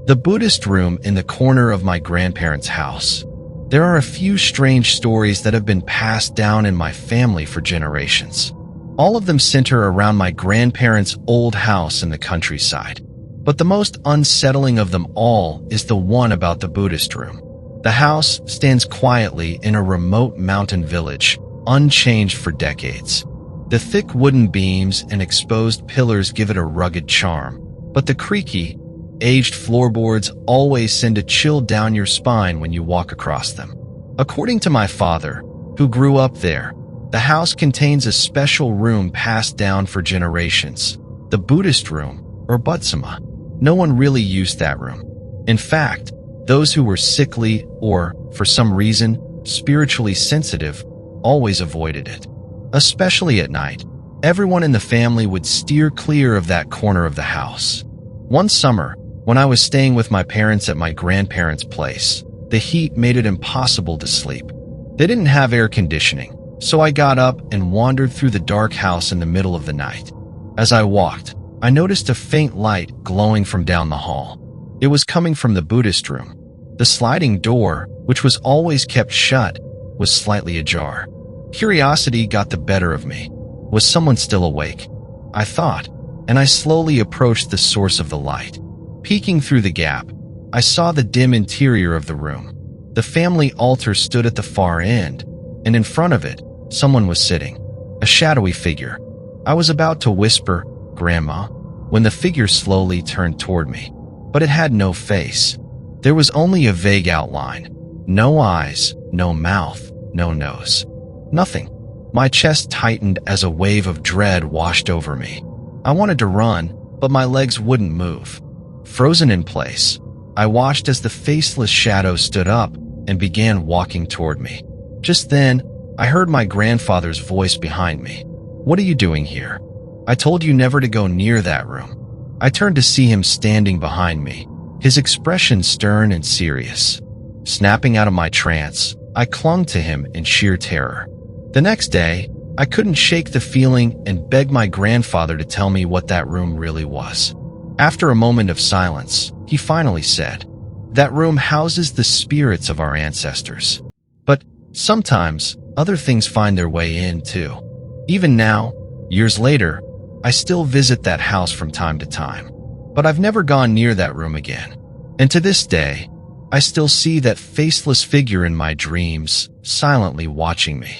The Buddhist room in the corner of my grandparents' house. There are a few strange stories that have been passed down in my family for generations. All of them center around my grandparents' old house in the countryside. But the most unsettling of them all is the one about the Buddhist room. The house stands quietly in a remote mountain village, unchanged for decades. The thick wooden beams and exposed pillars give it a rugged charm, but the creaky, aged floorboards always send a chill down your spine when you walk across them. According to my father, who grew up there, the house contains a special room passed down for generations, the Buddhist room, or Butsama. No one really used that room. In fact, those who were sickly or, for some reason, spiritually sensitive always avoided it. Especially at night, everyone in the family would steer clear of that corner of the house. One summer, when I was staying with my parents at my grandparents' place, the heat made it impossible to sleep. They didn't have air conditioning, so I got up and wandered through the dark house in the middle of the night. As I walked, I noticed a faint light glowing from down the hall. It was coming from the Buddhist room. The sliding door, which was always kept shut, was slightly ajar. Curiosity got the better of me. Was someone still awake? I thought, and I slowly approached the source of the light. Peeking through the gap, I saw the dim interior of the room. The family altar stood at the far end, and in front of it, someone was sitting, a shadowy figure. I was about to whisper, "Grandma," when the figure slowly turned toward me. But it had no face. There was only a vague outline. No eyes, no mouth, no nose. Nothing. My chest tightened as a wave of dread washed over me. I wanted to run, but my legs wouldn't move. Frozen in place, I watched as the faceless shadow stood up and began walking toward me. Just then, I heard my grandfather's voice behind me. "What are you doing here? I told you never to go near that room." I turned to see him standing behind me, his expression stern and serious. Snapping out of my trance, I clung to him in sheer terror. The next day, I couldn't shake the feeling and begged my grandfather to tell me what that room really was. After a moment of silence, he finally said, "That room houses the spirits of our ancestors. But sometimes, other things find their way in, too." Even now, years later, I still visit that house from time to time. But I've never gone near that room again. And to this day, I still see that faceless figure in my dreams, silently watching me.